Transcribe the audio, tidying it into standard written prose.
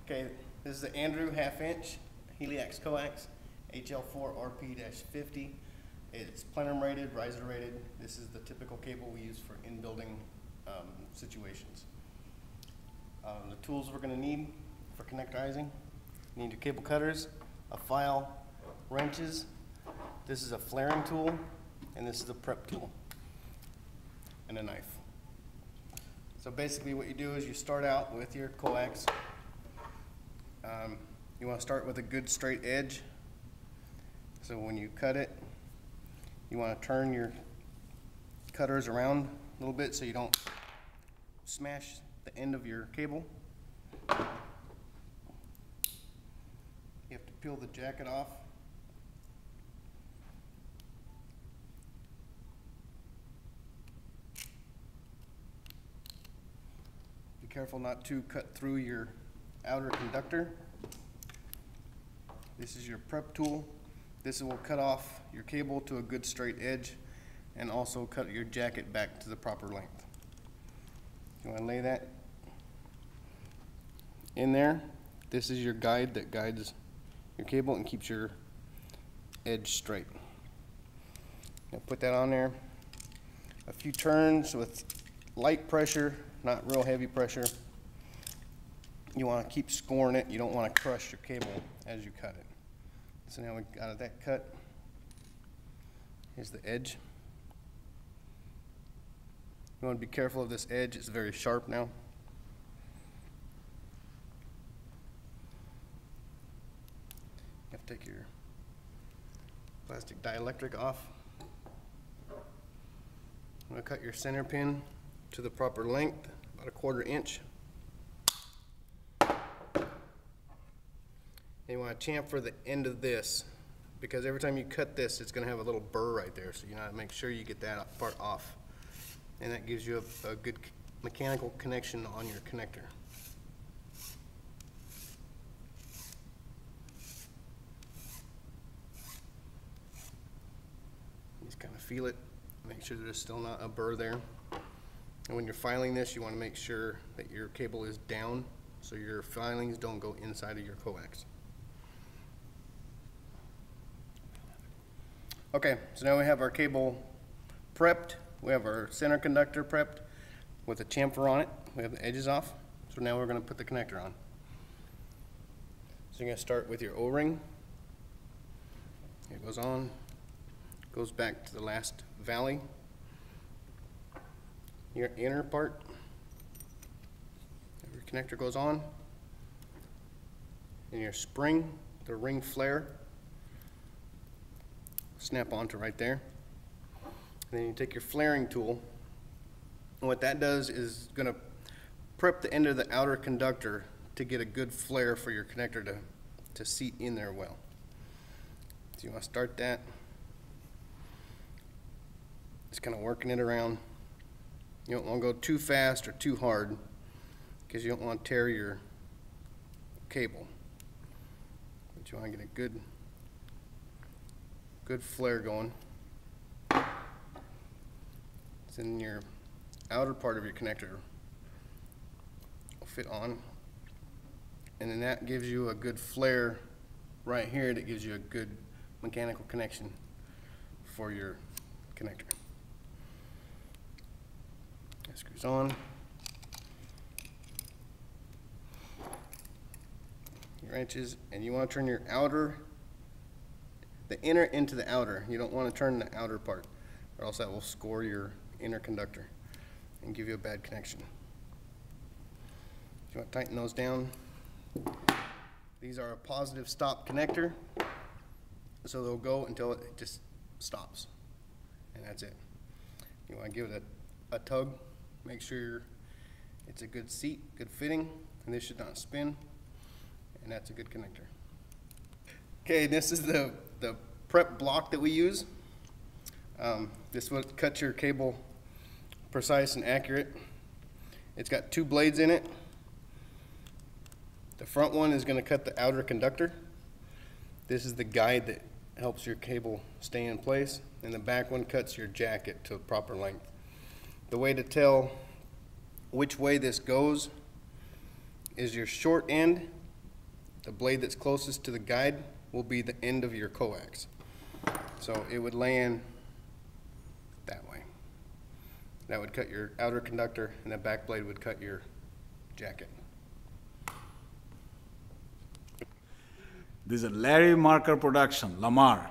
Okay, this is the Andrew 1/2 inch Helix coax HL4RP-50. It's plenum rated, riser rated. This is the typical cable we use for in-building situations. The tools we're going to need for connectorizing: you need your cable cutters, a file, wrenches. This is a flaring tool, and this is a prep tool, and a knife. So basically what you do is you start out with your coax. You want to start with a good straight edge. So when you cut it, you want to turn your cutters around a little bit so you don't smash the end of your cable. You have to peel the jacket off. Be careful not to cut through your outer conductor. This is your prep tool. This will cut off your cable to a good straight edge and also cut your jacket back to the proper length. You want to lay that in there. This is your guide that guides your cable and keeps your edge straight. Now put that on there. A few turns with light pressure, not real heavy pressure. You want to keep scoring it. You don't want to crush your cable as you cut it. So now we got that cut. Here's the edge. You want to be careful of this edge. It's very sharp now. You have to take your plastic dielectric off. I'm going to cut your center pin to the proper length, about 1/4 inch. And you want to chamfer the end of this, because every time you cut this, it's going to have a little burr right there. So you want to make sure you get that part off. And that gives you a good mechanical connection on your connector. Just kind of feel it, make sure there's still not a burr there. And when you're filing this, you want to make sure that your cable is down so your filings don't go inside of your coax. Okay, so now we have our cable prepped. We have our center conductor prepped with a chamfer on it. We have the edges off. So now we're going to put the connector on. So you're going to start with your O-ring. It goes on, goes back to the last valley. Your inner part, your connector goes on, and your spring, the ring flare, snap onto right there. And then you take your flaring tool, and what that does is going to prep the end of the outer conductor to get a good flare for your connector to seat in there well. So you want to start that, just kind of working it around. You don't want to go too fast or too hard because you don't want to tear your cable. But you want to get a good flare going. Then your outer part of your connector will fit on, and then that gives you a good flare right here that gives you a good mechanical connection for your connector. That screws on. Your wrenches, and you want to turn your the inner into the outer. You don't want to turn the outer part, or else that will score your inner conductor and give you a bad connection. You want to tighten those down. These are a positive stop connector, so they'll go until it just stops, and that's it. You want to give it a tug, make sure it's a good seat, good fitting, and this should not spin, and that's a good connector. Okay, this is the prep block that we use. This will cut your cable precise and accurate. It's got 2 blades in it. The front one is going to cut the outer conductor. This is the guide that helps your cable stay in place, and the back one cuts your jacket to a proper length. The way to tell which way this goes is your short end the blade that's closest to the guide will be the end of your coax. So it would land that way. That would cut your outer conductor, and the back blade would cut your jacket. This is a Larry Marker production, Lamar.